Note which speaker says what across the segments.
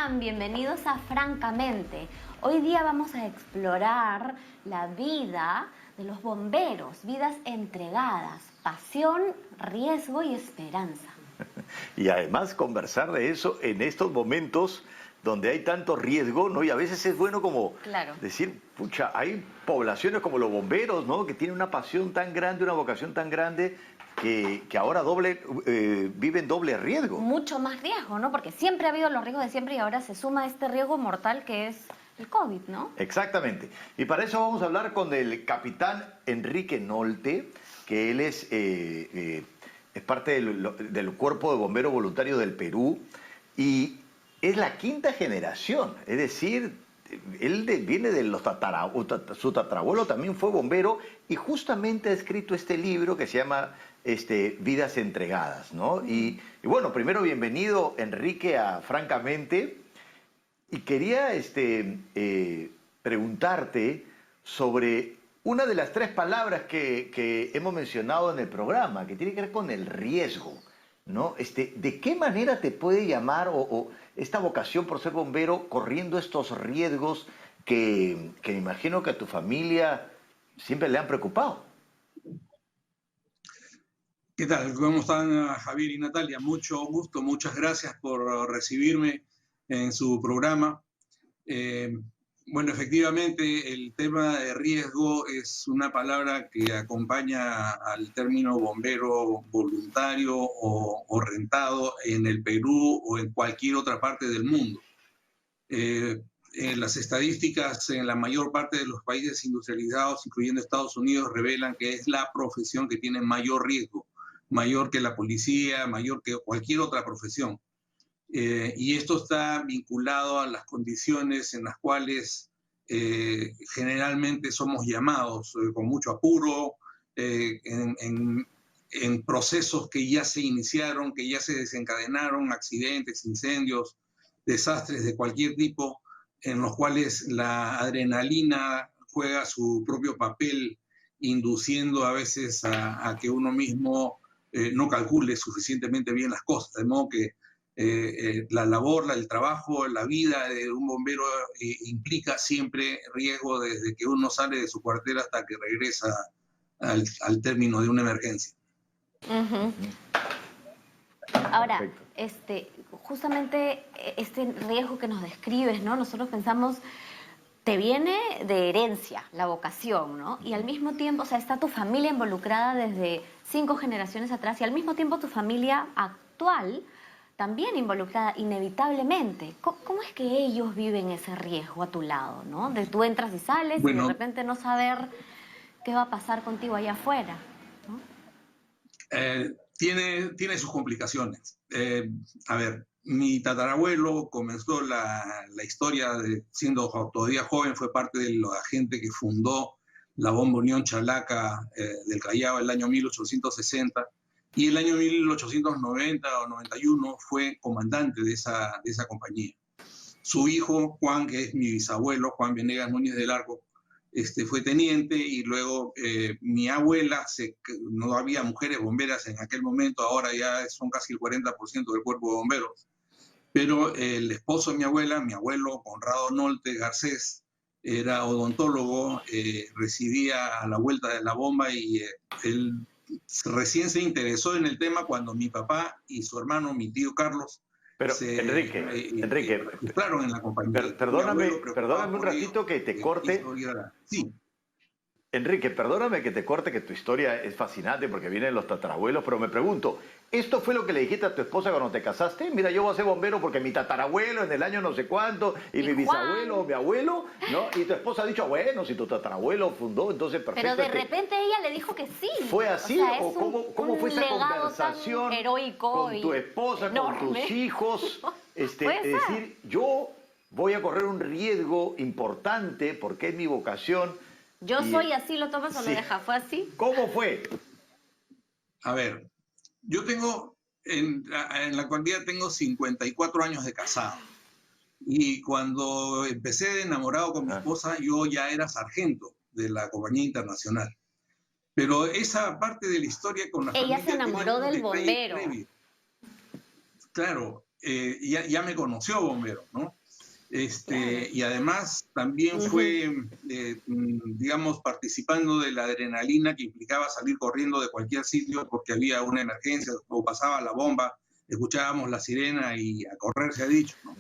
Speaker 1: están? Bienvenidos a Francamente. Hoy día vamos a explorar la vida de los bomberos, vidas entregadas, pasión, riesgo y esperanza.
Speaker 2: Y además conversar de eso en estos momentos donde hay tanto riesgo, ¿no? Y a veces es bueno como decir, pucha, hay poblaciones como los bomberos, ¿no? Que tienen una pasión tan grande, una vocación tan grande, que ahora viven doble riesgo.
Speaker 1: Mucho más riesgo, ¿no? Porque siempre ha habido los riesgos de siempre y ahora se suma este riesgo mortal que es el COVID, ¿no?
Speaker 2: Exactamente. Y para eso vamos a hablar con el capitán Enrique Nolte, que él es parte del Cuerpo de Bomberos Voluntarios del Perú y es la quinta generación, es decir, él viene de su tatarabuelo también fue bombero y justamente ha escrito este libro que se llama Vidas Entregadas, ¿no? Y bueno, primero bienvenido Enrique a Francamente y quería preguntarte sobre una de las tres palabras que hemos mencionado en el programa, que tiene que ver con el riesgo, ¿no? ¿De qué manera te puede llamar o esta vocación por ser bombero corriendo estos riesgos que me imagino que a tu familia siempre le han preocupado?
Speaker 3: ¿Qué tal? ¿Cómo están Javier y Natalia? Mucho gusto, muchas gracias por recibirme en su programa. Bueno, efectivamente, el tema de riesgo es una palabra que acompaña al término bombero voluntario o rentado en el Perú o en cualquier otra parte del mundo. Las estadísticas en la mayor parte de los países industrializados, incluyendo Estados Unidos, revelan que es la profesión que tiene mayor riesgo, mayor que la policía, mayor que cualquier otra profesión. Y esto está vinculado a las condiciones en las cuales generalmente somos llamados con mucho apuro, en procesos que ya se iniciaron, que ya se desencadenaron, accidentes, incendios, desastres de cualquier tipo, en los cuales la adrenalina juega su propio papel, induciendo a veces a que uno mismo no calcule suficientemente bien las cosas, de modo que la labor, el trabajo, la vida de un bombero implica siempre riesgo desde que uno sale de su cuartel hasta que regresa al término de una emergencia.
Speaker 1: Ahora, justamente este riesgo que nos describes, ¿no? Nosotros pensamos, te viene de herencia la vocación, ¿no? Y al mismo tiempo, o sea, está tu familia involucrada desde 5 generaciones atrás y al mismo tiempo tu familia actual también involucrada inevitablemente. ¿Cómo es que ellos viven ese riesgo a tu lado, ¿no? De tú entras y sales y de repente no saber qué va a pasar contigo allá afuera, ¿no?
Speaker 3: Tiene sus complicaciones. A ver, mi tatarabuelo comenzó la historia siendo todavía joven, fue parte de la gente que fundó la Bomba Unión Chalaca del Callao el año 1860 y el año 1890 o 91 fue comandante de esa compañía. Su hijo, Juan, que es mi bisabuelo, Juan Venegas Núñez del Arco, fue teniente y luego mi abuela, no había mujeres bomberas en aquel momento, ahora ya son casi el 40% del cuerpo de bomberos, pero el esposo de mi abuela, mi abuelo Conrado Nolte Garcés, era odontólogo, residía a la vuelta de la bomba y él recién se interesó en el tema cuando mi papá y su hermano, mi tío Carlos,
Speaker 2: pero Enrique,
Speaker 3: claro, en la compañía.
Speaker 2: Perdóname un ratito que te corte.
Speaker 3: Sí.
Speaker 2: Enrique, perdóname que te corte, que tu historia es fascinante porque vienen los tatarabuelos, pero me pregunto, ¿esto fue lo que le dijiste a tu esposa cuando te casaste? Mira, yo voy a ser bombero porque mi tatarabuelo en el año no sé cuánto, y mi bisabuelo, mi abuelo, ¿no? Y tu esposa ha dicho, bueno, si tu tatarabuelo fundó, entonces perfecto.
Speaker 1: Pero de repente ella le dijo que sí.
Speaker 2: ¿Fue así?
Speaker 1: O sea,
Speaker 2: ¿Cómo fue esa conversación
Speaker 1: heroico
Speaker 2: con tu esposa,
Speaker 1: enorme,
Speaker 2: con tus hijos? Es decir, yo voy a correr un riesgo importante porque es mi vocación.
Speaker 1: Yo soy así, ¿lo tomas o lo dejas? ¿Fue así?
Speaker 2: ¿Cómo fue?
Speaker 3: A ver, yo tengo, en la actualidad tengo 54 años de casado. Y cuando empecé de enamorado con mi esposa, yo ya era sargento de la compañía internacional. Pero esa parte de la historia con la familia...
Speaker 1: Ella se enamoró del bombero.
Speaker 3: Claro, ya me conoció bombero, ¿no? Y además también fue, digamos, participando de la adrenalina que implicaba salir corriendo de cualquier sitio porque había una emergencia o pasaba la bomba, escuchábamos la sirena y a correr se ha dicho, ¿no?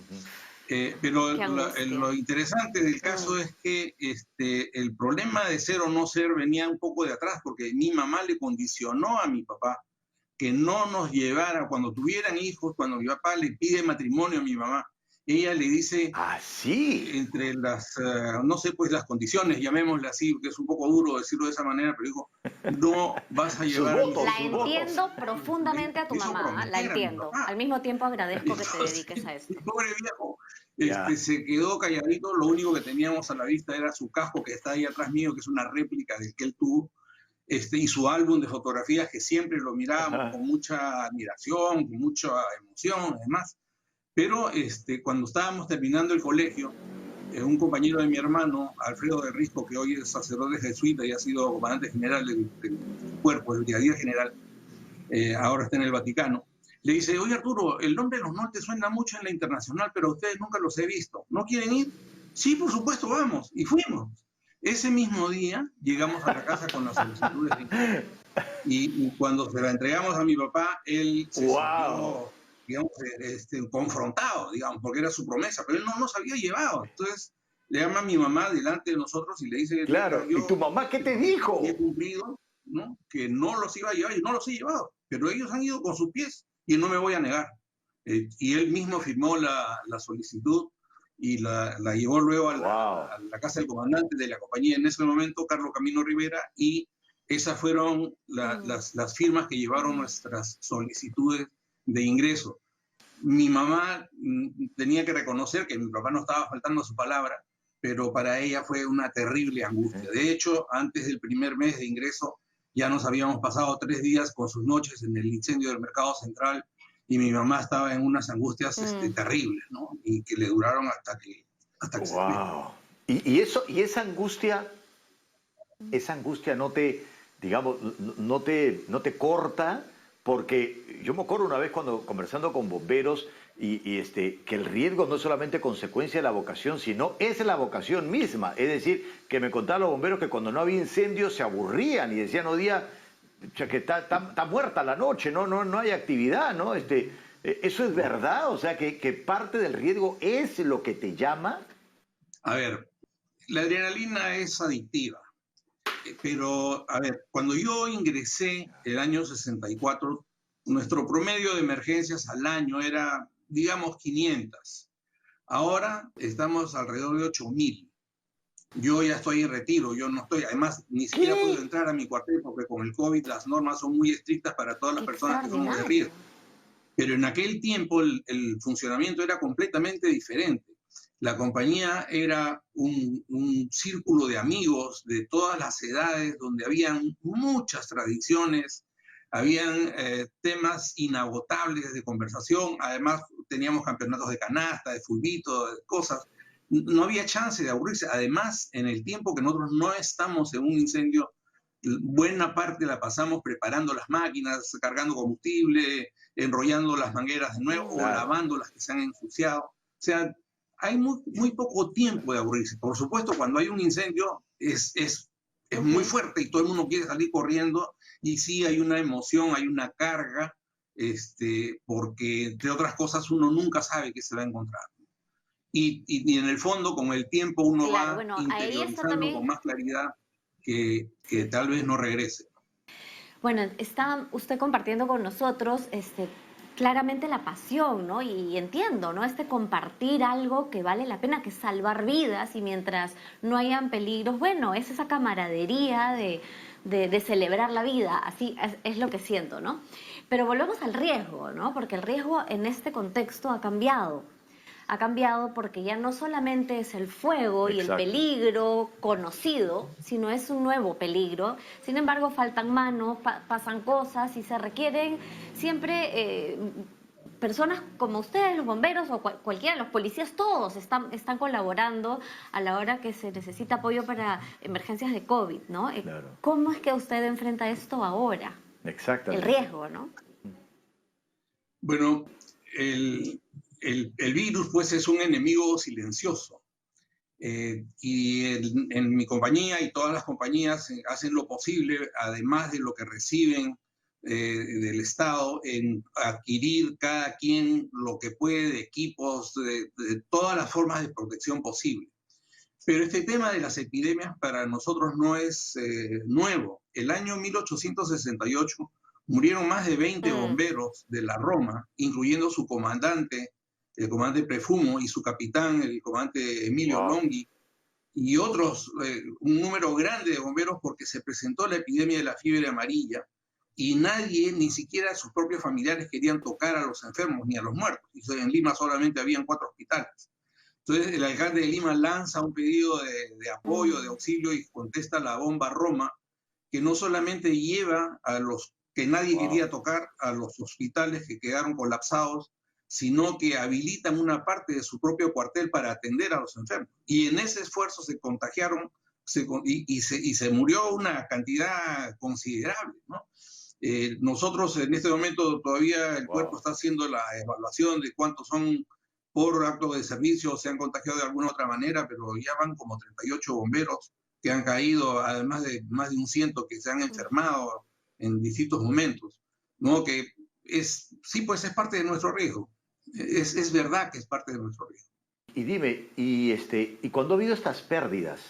Speaker 3: Pero lo interesante del caso es que el problema de ser o no ser venía un poco de atrás, porque mi mamá le condicionó a mi papá que no nos llevara, cuando tuvieran hijos, cuando mi papá le pide matrimonio a mi mamá, ella le dice, entre las, no sé, pues las condiciones, llamémosle así, porque es un poco duro decirlo de esa manera, pero dijo, no vas a llevar a mis hijos.
Speaker 1: La entiendo profundamente a tu mamá, la entiendo. Al mismo tiempo agradezco que te dediques a esto.
Speaker 3: El pobre viejo se quedó calladito, lo único que teníamos a la vista era su casco que está ahí atrás mío, que es una réplica del que él tuvo, y su álbum de fotografías que siempre lo mirábamos con mucha admiración, con mucha emoción, además. Pero cuando estábamos terminando el colegio, un compañero de mi hermano, Alfredo de Risco, que hoy es sacerdote jesuita y ha sido comandante general del cuerpo, del brigadier general, ahora está en el Vaticano, le dice, oye Arturo, el nombre de los nortes suena mucho en la internacional, pero a ustedes nunca los he visto. ¿No quieren ir? Sí, por supuesto, vamos. Y fuimos. Ese mismo día llegamos a la casa con las solicitudes de ingreso. Y cuando se la entregamos a mi papá, él se sintió, digamos, confrontado, digamos, porque era su promesa, pero él no nos había llevado. Entonces le llama a mi mamá delante de nosotros y le dice...
Speaker 2: Claro, ¿y tu mamá qué te dijo?
Speaker 3: He cumplido, ¿no? Que no los iba a llevar y no los he llevado, pero ellos han ido con sus pies y no me voy a negar. Y él mismo firmó la solicitud y la llevó luego a la casa del comandante de la compañía en ese momento, Carlos Camino Rivera, y esas fueron las firmas que llevaron nuestras solicitudes de ingreso. Mi mamá tenía que reconocer que mi papá no estaba faltando a su palabra, pero para ella fue una terrible angustia. De hecho, antes del primer mes de ingreso, ya nos habíamos pasado 3 días con sus noches en el incendio del Mercado Central, y mi mamá estaba en unas angustias terribles, ¿no? Y que le duraron hasta que se fue.
Speaker 2: Y esa angustia no te, digamos, no te corta, porque yo me acuerdo una vez cuando conversando con bomberos que el riesgo no es solamente consecuencia de la vocación, sino es la vocación misma. Es decir, que me contaban los bomberos que cuando no había incendios se aburrían y decían, no, día, que está muerta la noche, no hay actividad, ¿no? ¿Eso es verdad? O sea, que parte del riesgo es lo que te llama.
Speaker 3: A ver, la adrenalina es adictiva. Pero, a ver, cuando yo ingresé el año 64, nuestro promedio de emergencias al año era, digamos, 500. Ahora estamos alrededor de 8.000. Yo ya estoy en retiro, yo no estoy, además, ni siquiera puedo entrar a mi cuartel porque con el COVID las normas son muy estrictas para todas las personas que somos de riesgo. Pero en aquel tiempo el funcionamiento era completamente diferente. La compañía era un círculo de amigos de todas las edades, donde habían muchas tradiciones, habían temas inagotables de conversación, además teníamos campeonatos de canasta, de fulbito, de cosas. No había chance de aburrirse. Además, en el tiempo que nosotros no estamos en un incendio, buena parte la pasamos preparando las máquinas, cargando combustible, enrollando las mangueras de nuevo o lavando las que se han ensuciado. O sea, hay muy poco tiempo de aburrirse. Por supuesto, cuando hay un incendio es muy fuerte y todo el mundo quiere salir corriendo, y sí hay una emoción, hay una carga, porque entre otras cosas uno nunca sabe qué se va a encontrar. Y en el fondo, con el tiempo, uno va interiorizando con más claridad que tal vez no regrese.
Speaker 1: Bueno, está usted compartiendo con nosotros claramente la pasión, ¿no? Y entiendo, ¿no? Compartir algo que vale la pena, que es salvar vidas, y mientras no hayan peligros, bueno, es esa camaradería de celebrar la vida, así es lo que siento, ¿no? Pero volvemos al riesgo, ¿no? Porque el riesgo en este contexto ha cambiado. Ha cambiado porque ya no solamente es el fuego y el peligro conocido, sino es un nuevo peligro. Sin embargo, faltan manos, pasan cosas y se requieren siempre personas como ustedes, los bomberos o cualquiera, los policías, todos están colaborando a la hora que se necesita apoyo para emergencias de COVID, ¿no? Claro. ¿Cómo es que usted enfrenta esto ahora?
Speaker 2: Exactamente.
Speaker 1: El riesgo, ¿no?
Speaker 3: Bueno, el virus, pues, es un enemigo silencioso. Y en mi compañía y todas las compañías hacen lo posible, además de lo que reciben del Estado, en adquirir cada quien lo que puede de equipos, de todas las formas de protección posible. Pero este tema de las epidemias para nosotros no es nuevo. El año 1868 murieron más de 20 bomberos de la Roma, incluyendo su comandante, el comandante Prefumo, y su capitán, el comandante Emilio Longhi, y otros, un número grande de bomberos, porque se presentó la epidemia de la fiebre amarilla y nadie, ni siquiera sus propios familiares, querían tocar a los enfermos ni a los muertos. Y en Lima solamente habían 4 hospitales. Entonces el alcalde de Lima lanza un pedido de apoyo, de auxilio, y contesta la bomba Roma, que no solamente lleva a los que nadie quería tocar, a los hospitales que quedaron colapsados, sino que habilitan una parte de su propio cuartel para atender a los enfermos. Y en ese esfuerzo se contagiaron y se murió una cantidad considerable, ¿no? Nosotros en este momento todavía el cuerpo está haciendo la evaluación de cuántos son por acto de servicio, se han contagiado de alguna otra manera, pero ya van como 38 bomberos que han caído, además de más de un 100 que se han enfermado en distintos momentos, ¿no? Que sí, pues es parte de nuestro riesgo. Es verdad que es parte de nuestro riesgo.
Speaker 2: Y dime, y cuando ha habido estas pérdidas,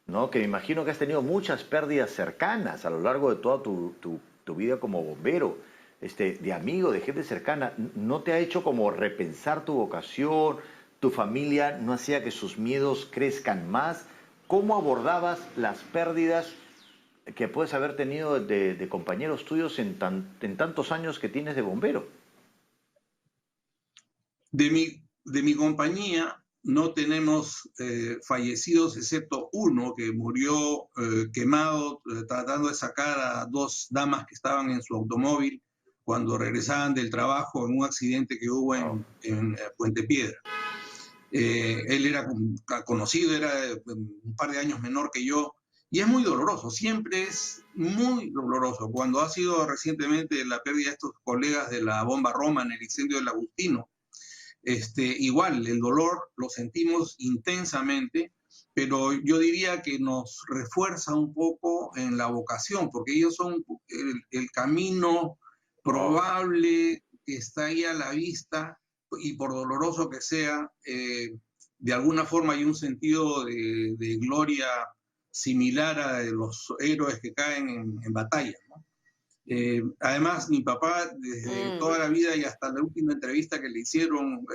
Speaker 2: ¿no? Que me imagino que has tenido muchas pérdidas cercanas a lo largo de toda tu vida como bombero, de amigo, de gente cercana, ¿no te ha hecho como repensar tu vocación? ¿Tu familia no hacía que sus miedos crezcan más? ¿Cómo abordabas las pérdidas que puedes haber tenido de compañeros tuyos en tantos años que tienes de bombero?
Speaker 3: De mi compañía no tenemos fallecidos, excepto uno que murió quemado tratando de sacar a 2 damas que estaban en su automóvil cuando regresaban del trabajo en un accidente que hubo en Puente Piedra. Él era conocido, era un par de años menor que yo, y es muy doloroso, siempre es muy doloroso. Cuando ha sido recientemente la pérdida de estos colegas de la bomba Roma en el incendio del Agustino, igual el dolor lo sentimos intensamente, pero yo diría que nos refuerza un poco en la vocación, porque ellos son el camino probable que está ahí a la vista, y por doloroso que sea, de alguna forma hay un sentido de gloria similar a de los héroes que caen en batalla, ¿no? Además, mi papá, desde toda la vida y hasta la última entrevista que le hicieron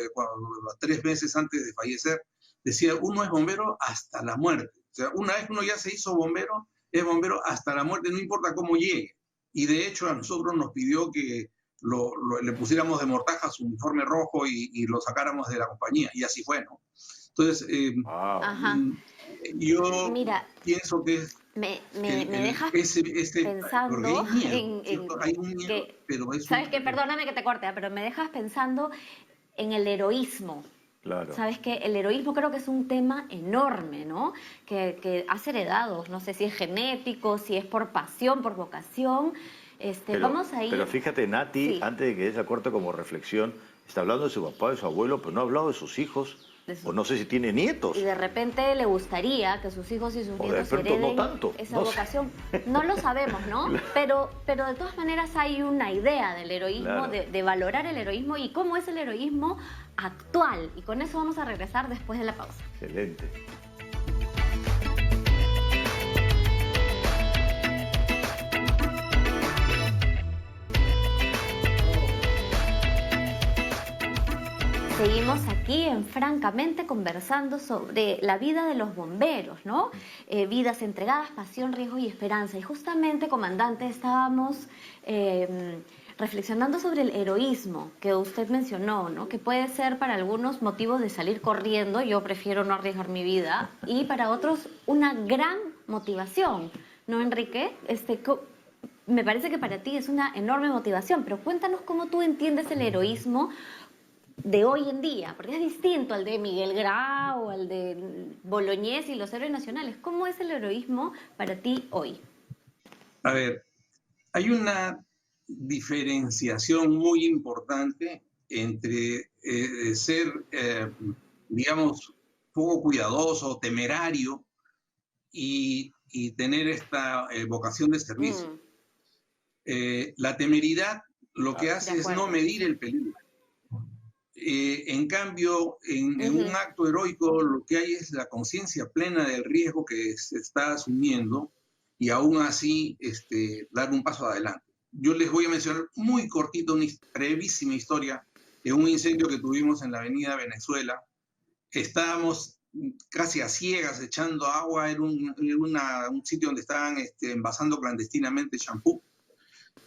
Speaker 3: 3 meses antes de fallecer, decía, uno es bombero hasta la muerte. O sea, una vez que uno ya se hizo bombero, es bombero hasta la muerte, no importa cómo llegue. Y de hecho a nosotros nos pidió que le pusiéramos de mortaja su uniforme rojo y lo sacáramos de la compañía, y así fue, ¿no? Entonces, yo pienso que es...
Speaker 1: Me dejas pensando en que, pero ¿sabes qué? Perdóname que te corte, pero me dejas pensando en el heroísmo.
Speaker 2: Claro.
Speaker 1: Sabes que el heroísmo creo que es un tema enorme, ¿no? Que has heredado, no sé si es genético, si es por pasión, por vocación. Vamos a ir...
Speaker 2: Pero fíjate, Nati, antes de que ese corte como reflexión, está hablando de su papá, de su abuelo, pero no ha hablado de sus hijos. O no sé si tiene nietos.
Speaker 1: Y de repente le gustaría que sus hijos y sus nietos hereden esa vocación. No lo sabemos, ¿no? Pero de todas maneras hay una idea del heroísmo, de valorar el heroísmo y cómo es el heroísmo actual. Y con eso vamos a regresar después de la pausa.
Speaker 2: Excelente.
Speaker 1: Seguimos aquí en Francamente conversando sobre la vida de los bomberos, ¿no? Vidas entregadas, pasión, riesgo y esperanza. Y justamente, comandante, estábamos reflexionando sobre el heroísmo que usted mencionó, ¿no? Que puede ser para algunos motivos de salir corriendo, yo prefiero no arriesgar mi vida, y para otros una gran motivación, ¿no, Enrique? Me parece que para ti es una enorme motivación, pero cuéntanos cómo tú entiendes el heroísmo de hoy en día, porque es distinto al de Miguel Grau, al de Boloñés y los héroes nacionales. ¿Cómo es el heroísmo para ti hoy?
Speaker 3: A ver, hay una diferenciación muy importante entre ser, digamos, poco cuidadoso, temerario y tener esta vocación de servicio. La temeridad lo que hace es no medir el peligro. En cambio, en un acto heroico lo que hay es la conciencia plena del riesgo que se está asumiendo y aún así dar un paso adelante. Yo les voy a mencionar muy cortito una brevísima historia de un incendio que tuvimos en la avenida Venezuela. Estábamos casi a ciegas echando agua en un sitio donde estaban envasando clandestinamente champú.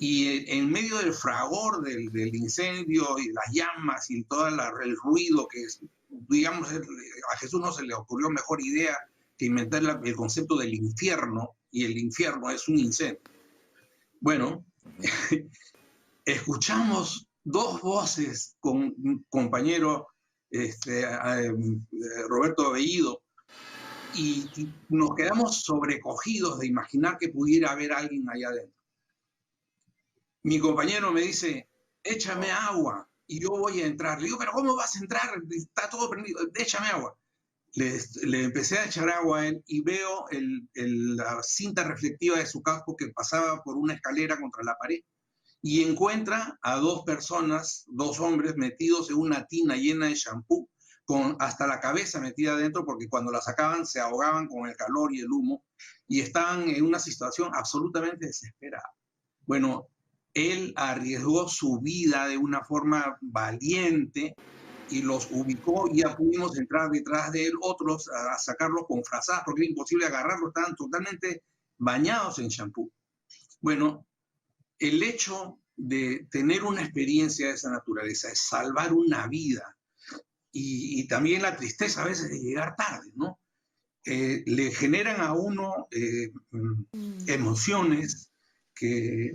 Speaker 3: Y en medio del fragor del incendio y las llamas y todo el ruido que, digamos, a Jesús no se le ocurrió mejor idea que inventar el concepto del infierno, y el infierno es un incendio. Bueno, escuchamos dos voces con un compañero, Roberto Bellido, y nos quedamos sobrecogidos de imaginar que pudiera haber alguien allá adentro. Mi compañero me dice, échame agua y yo voy a entrar. Le digo, pero ¿cómo vas a entrar? Está todo prendido, échame agua. Le empecé a echar agua a él y veo la cinta reflectiva de su casco que pasaba por una escalera contra la pared y encuentra a dos personas, dos hombres metidos en una tina llena de champú, con hasta la cabeza metida adentro, porque cuando la sacaban se ahogaban con el calor y el humo y estaban en una situación absolutamente desesperada. Bueno, él arriesgó su vida de una forma valiente y los ubicó y ya pudimos entrar detrás de él, otros a sacarlos con frazadas porque era imposible agarrarlos, estaban totalmente bañados en champú. Bueno, el hecho de tener una experiencia de esa naturaleza es salvar una vida y también la tristeza a veces de llegar tarde, ¿no? Le generan a uno emociones que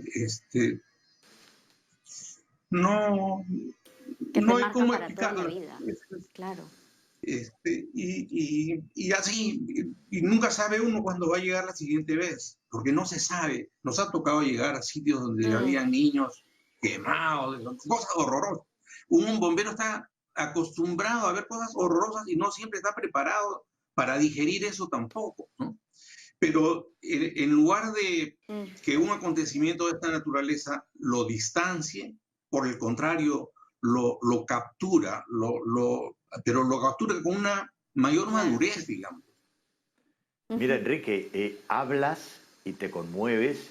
Speaker 3: no hay cómo explicarlo.
Speaker 1: Claro.
Speaker 3: Y así, y nunca sabe uno cuándo va a llegar la siguiente vez, porque no se sabe. Nos ha tocado llegar a sitios donde había niños quemados, cosas horrorosas. Un bombero está acostumbrado a ver cosas horrorosas y no siempre está preparado para digerir eso tampoco, ¿no? Pero en lugar de que un acontecimiento de esta naturaleza lo distancie, por el contrario, lo captura, pero lo captura con una mayor madurez, digamos.
Speaker 2: Mira, Enrique, hablas y te conmueves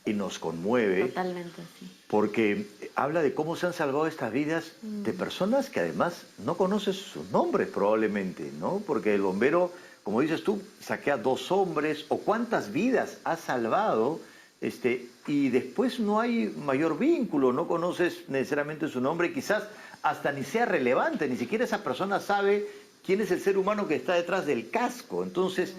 Speaker 2: y nos conmueve.
Speaker 1: Totalmente, sí.
Speaker 2: Porque habla de cómo se han salvado estas vidas de personas que además no conoces sus nombres probablemente, ¿no? Porque el bombero, como dices tú, saquea 2 hombres, o cuántas vidas ha salvado, y después no hay mayor vínculo, no conoces necesariamente su nombre, quizás hasta ni sea relevante, ni siquiera esa persona sabe quién es el ser humano que está detrás del casco. Entonces,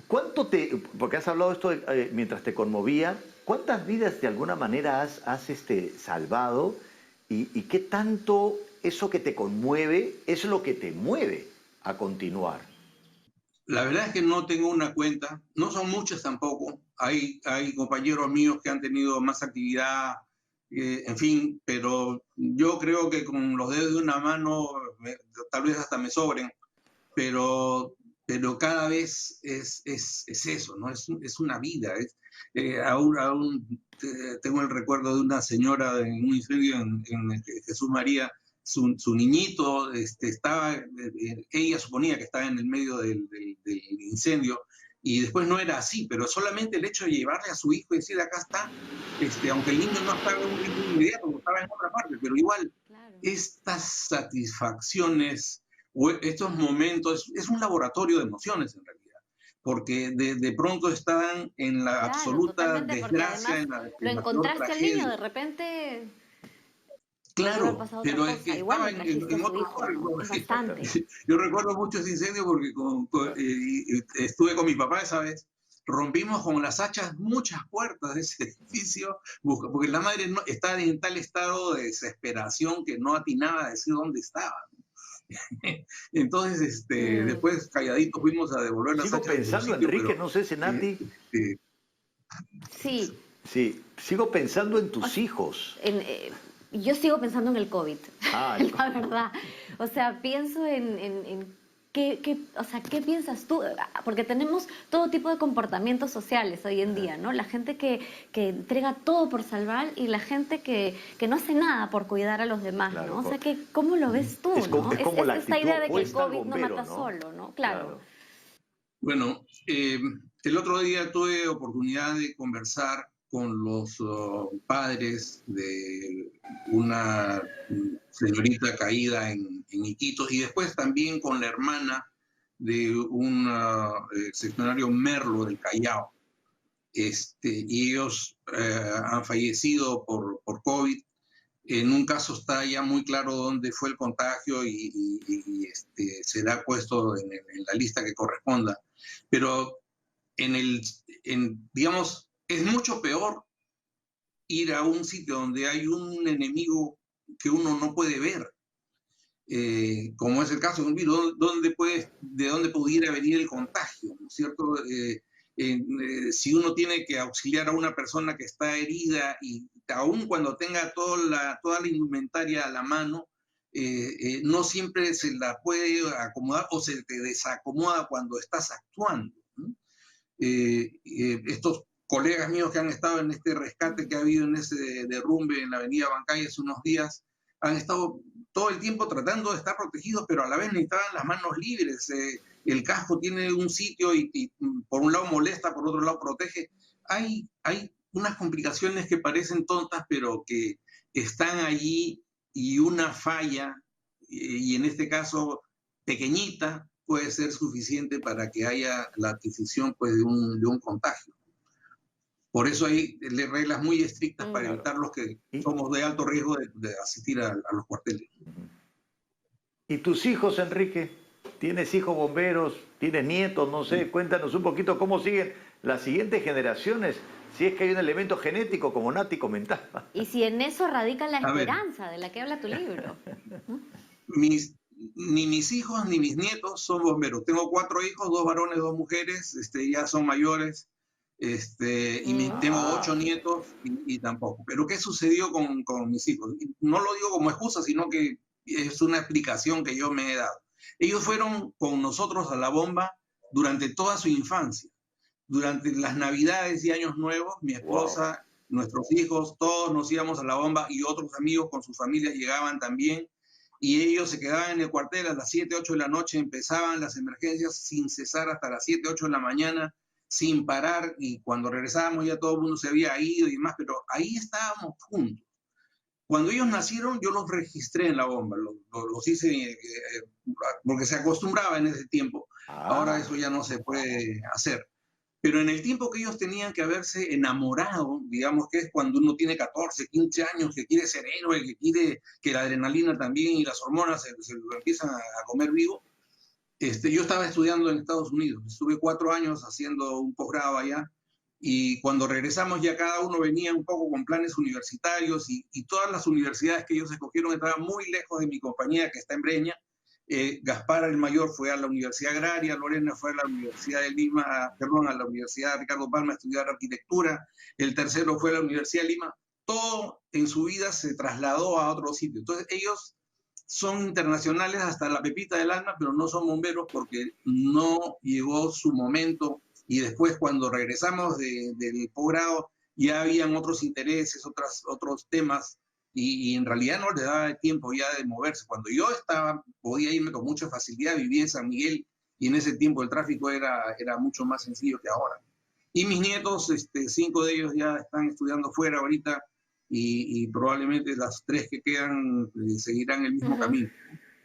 Speaker 2: ¿cuánto porque has hablado esto mientras te conmovía, cuántas vidas de alguna manera has salvado y qué tanto eso que te conmueve es lo que te mueve a continuar?
Speaker 3: La verdad es que no tengo una cuenta, no son muchas tampoco. Hay compañeros míos que han tenido más actividad, en fin, pero yo creo que con los dedos de una mano tal vez hasta me sobren, pero cada vez es eso, ¿no? Es una vida. Aún tengo el recuerdo de una señora en un incendio en Jesús María. Su niñito estaba, ella suponía que estaba en el medio del incendio, y después no era así, pero solamente el hecho de llevarle a su hijo y decir, acá está, aunque el niño no estaba en un ritmo inmediato, estaba en otra parte, pero igual, claro, estas satisfacciones o estos momentos, es un laboratorio de emociones en realidad, porque de pronto están en la absoluta desgracia.
Speaker 1: Lo encontraste al niño, de repente...
Speaker 3: Claro, pero es que estaba en otro barrio. Yo recuerdo mucho ese incendio porque estuve con mi papá esa vez. Rompimos con las hachas muchas puertas de ese edificio, porque la madre estaba en tal estado de desesperación que no atinaba a decir dónde estaba. Entonces, después calladitos fuimos a devolver las hachas.
Speaker 2: Sigo pensando, Enrique, pero, no sé, Senati.
Speaker 1: Sí.
Speaker 2: Sí, sigo pensando en tus hijos.
Speaker 1: yo sigo pensando en el COVID,
Speaker 2: Ah,
Speaker 1: la verdad. O sea, pienso en o sea, ¿qué piensas tú? Porque tenemos todo tipo de comportamientos sociales hoy en día, ¿no? La gente que entrega todo por salvar y la gente que no hace nada por cuidar a los demás,
Speaker 2: claro,
Speaker 1: ¿no? O sea, ¿cómo lo ves tú, no?
Speaker 2: es como la
Speaker 1: esta
Speaker 2: actitud
Speaker 1: idea de que el
Speaker 2: opuesta al
Speaker 1: COVID no
Speaker 2: bombero,
Speaker 1: mata
Speaker 2: ¿no?
Speaker 1: solo, ¿no? Claro.
Speaker 3: Bueno, el otro día tuve oportunidad de conversar con los padres de una señorita caída en Iquitos y después también con la hermana de un seccionario Merlo del Callao. Y ellos han fallecido por COVID. En un caso está ya muy claro dónde fue el contagio será puesto en la lista que corresponda. Pero digamos, es mucho peor ir a un sitio donde hay un enemigo que uno no puede ver, como es el caso de un virus, de dónde pudiera venir el contagio, ¿no es cierto? Si uno tiene que auxiliar a una persona que está herida y aun cuando tenga toda la indumentaria a la mano, no siempre se la puede acomodar o se te desacomoda cuando estás actuando, ¿no? Estos colegas míos que han estado en este rescate que ha habido en ese derrumbe en la avenida Bancay hace unos días, han estado todo el tiempo tratando de estar protegidos, pero a la vez necesitaban las manos libres. El casco tiene un sitio y por un lado molesta, por otro lado protege. Hay unas complicaciones que parecen tontas, pero que están allí y una falla, y en este caso pequeñita, puede ser suficiente para que haya la adquisición pues, de un contagio. Por eso hay reglas muy estrictas para evitar los que somos de alto riesgo de asistir a los cuarteles.
Speaker 2: ¿Y tus hijos, Enrique? ¿Tienes hijos bomberos? ¿Tienes nietos? No sé, cuéntanos un poquito cómo siguen las siguientes generaciones, si es que hay un elemento genético, como Nati comentaba.
Speaker 1: Y si en eso radica la esperanza de la que habla tu libro.
Speaker 3: Ni mis hijos ni mis nietos son bomberos. Tengo 4 hijos, 2 varones, 2 mujeres, ya son mayores. Tengo 8 nietos y tampoco. Pero ¿qué sucedió con mis hijos? No lo digo como excusa, sino que es una explicación que yo me he dado. Ellos fueron con nosotros a la bomba durante toda su infancia. Durante las Navidades y Años Nuevos, mi esposa, nuestros hijos, todos nos íbamos a la bomba y otros amigos con sus familias llegaban también. Y ellos se quedaban en el cuartel a las 7, 8 de la noche, empezaban las emergencias sin cesar hasta las 7, 8 de la mañana, sin parar, y cuando regresábamos ya todo el mundo se había ido y demás, pero ahí estábamos juntos. Cuando ellos nacieron, yo los registré en la bomba, los hice porque se acostumbraba en ese tiempo. Ahora eso ya no se puede hacer. Pero en el tiempo que ellos tenían que haberse enamorado, digamos que es cuando uno tiene 14, 15 años, que quiere ser héroe, que quiere que la adrenalina también y las hormonas se lo empiezan a comer vivo, yo estaba estudiando en Estados Unidos. Estuve 4 años haciendo un posgrado allá y cuando regresamos ya cada uno venía un poco con planes universitarios y todas las universidades que ellos escogieron estaban muy lejos de mi compañía que está en Breña. Gaspar el mayor fue a la Universidad Agraria, Lorena fue a la Universidad de Lima, a la Universidad Ricardo Palma a estudiar arquitectura, el tercero fue a la Universidad de Lima. Todo en su vida se trasladó a otro sitio. Entonces ellos son internacionales hasta la pepita del alma, pero no son bomberos porque no llegó su momento. Y después cuando regresamos del posgrado ya habían otros intereses, otros temas, y en realidad no les daba tiempo ya de moverse. Cuando yo podía irme con mucha facilidad, vivía en San Miguel y en ese tiempo el tráfico era mucho más sencillo que ahora. Y mis nietos, 5 de ellos ya están estudiando fuera ahorita y probablemente las 3 que quedan seguirán el mismo camino.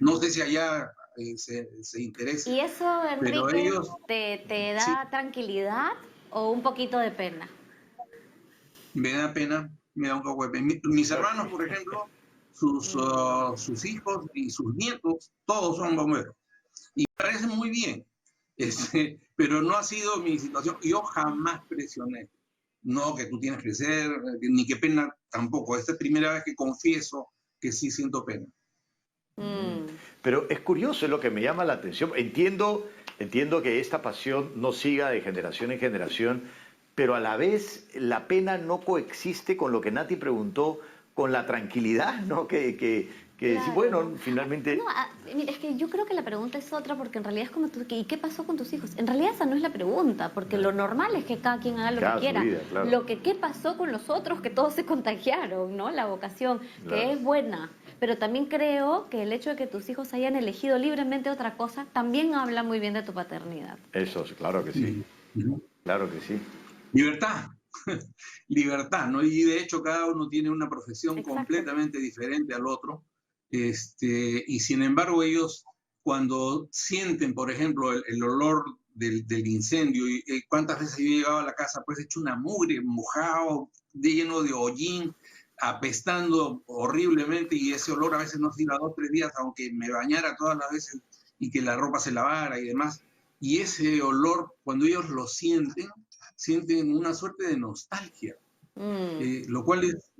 Speaker 3: No sé si allá se interesa.
Speaker 1: ¿Y eso, Enrique, ellos, te da tranquilidad o un poquito de pena?
Speaker 3: Me da pena, me da un poco de pena. Mis hermanos, por ejemplo, sus hijos y sus nietos, todos son bomberos. Y me parece muy bien, pero no ha sido mi situación. Yo jamás presioné. No, que tú tienes que ser, ni que pena tampoco. Esta es la primera vez que confieso que sí siento pena.
Speaker 2: Pero es curioso, es lo que me llama la atención. Entiendo que esta pasión no siga de generación en generación, pero a la vez la pena no coexiste con lo que Nati preguntó, con la tranquilidad, ¿no? Que
Speaker 1: Claro.
Speaker 2: bueno, finalmente...
Speaker 1: No, mira, es que yo creo que la pregunta es otra, porque en realidad es como tú, ¿y qué pasó con tus hijos? En realidad esa no es la pregunta, porque lo normal es que cada quien haga lo
Speaker 2: Cada
Speaker 1: que
Speaker 2: su
Speaker 1: quiera.
Speaker 2: vida, claro.
Speaker 1: Lo que qué pasó con los otros, que todos se contagiaron, ¿no? La vocación,
Speaker 2: Claro.
Speaker 1: que es buena. Pero también creo que el hecho de que tus hijos hayan elegido libremente otra cosa, también habla muy bien de tu paternidad.
Speaker 2: Eso, claro que sí. Claro que sí.
Speaker 3: Libertad. Libertad, ¿no? Y de hecho cada uno tiene una profesión
Speaker 1: Exacto.
Speaker 3: completamente diferente al otro. Y sin embargo ellos cuando sienten, por ejemplo, el olor del incendio, y cuántas veces yo he llegado a la casa pues hecho una mugre, mojado, lleno de hollín, apestando horriblemente, y ese olor a veces no se iba 2 o 3 días, aunque me bañara todas las veces y que la ropa se lavara y demás. Y ese olor, cuando ellos lo sienten una suerte de nostalgia, lo cual es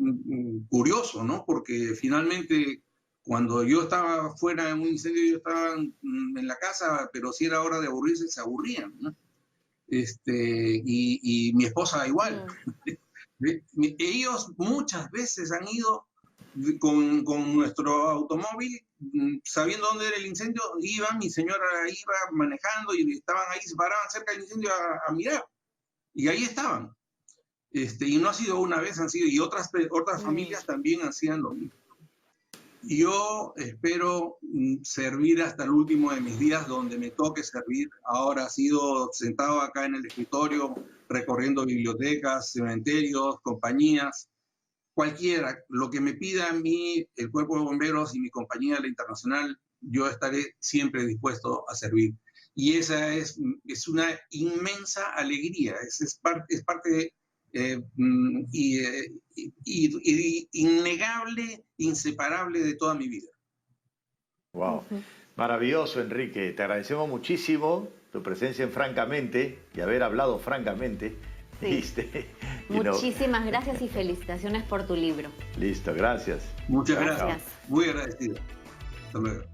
Speaker 3: curioso, ¿no? Porque finalmente cuando yo estaba fuera en un incendio, yo estaba en la casa, pero si era hora de aburrirse, se aburrían, ¿no? Y mi esposa igual. Ellos muchas veces han ido con nuestro automóvil, sabiendo dónde era el incendio, iban, mi señora iba manejando y estaban ahí, se paraban cerca del incendio a mirar. Y ahí estaban. Y no ha sido una vez, han sido, y otras familias también hacían lo mismo. Yo espero servir hasta el último de mis días, donde me toque servir. Ahora ha sido sentado acá en el escritorio, recorriendo bibliotecas, cementerios, compañías, cualquiera. Lo que me pida a mí el Cuerpo de Bomberos y mi compañía, la Internacional, yo estaré siempre dispuesto a servir. Y esa es una inmensa alegría, es parte innegable, inseparable de toda mi vida.
Speaker 2: Wow. Maravilloso, Enrique. Te agradecemos muchísimo tu presencia en Francamente y haber hablado francamente.
Speaker 1: Sí.
Speaker 2: Muchísimas
Speaker 1: gracias y felicitaciones por tu libro.
Speaker 2: Listo, gracias.
Speaker 3: Muchas gracias. Muy agradecido. Hasta luego.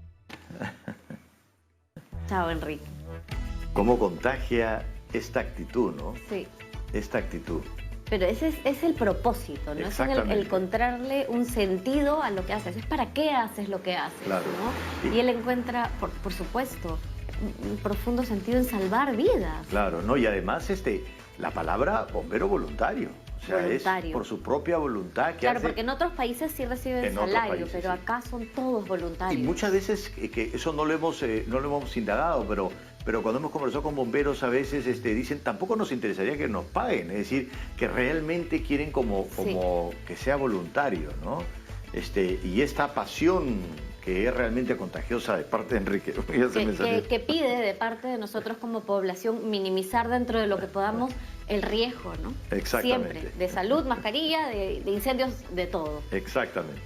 Speaker 1: Chao, Enrique.
Speaker 2: ¿Cómo contagia esta actitud, no?
Speaker 1: Sí.
Speaker 2: Esta actitud.
Speaker 1: Pero ese es el propósito, ¿no? Es el encontrarle un sentido a lo que haces. Es para qué haces lo que haces,
Speaker 2: claro,
Speaker 1: ¿no? Y él encuentra, por supuesto, un profundo sentido en salvar vidas.
Speaker 2: Claro, ¿no? Y además la palabra bombero voluntario. O sea, voluntario. Es por su propia voluntad.
Speaker 1: Claro, porque en otros países sí reciben salario, pero acá son todos voluntarios.
Speaker 2: Y muchas veces, que eso no lo hemos indagado, pero cuando hemos conversado con bomberos a veces dicen, tampoco nos interesaría que nos paguen, es decir, que realmente quieren como que sea voluntario, ¿no? Y esta pasión que es realmente contagiosa de parte de Enrique.
Speaker 1: Que pide de parte de nosotros como población minimizar dentro de lo que podamos el riesgo, ¿no?
Speaker 2: Exactamente.
Speaker 1: Siempre, de salud, mascarilla, de incendios, de todo.
Speaker 2: Exactamente.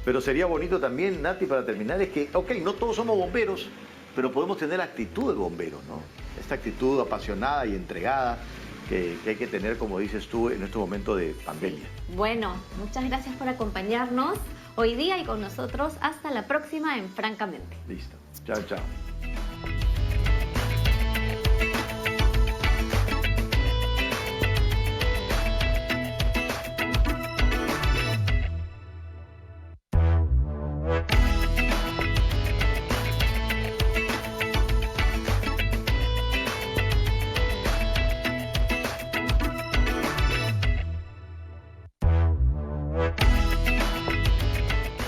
Speaker 2: Pero sería bonito también, Nati, para terminar, es que, ok, no todos somos bomberos, pero podemos tener la actitud de bombero, ¿no? Esta actitud apasionada y entregada que hay que tener, como dices tú, en este momento de pandemia.
Speaker 1: Sí. Bueno, muchas gracias por acompañarnos hoy día y con nosotros. Hasta la próxima en Francamente.
Speaker 2: Listo. Chao, chao.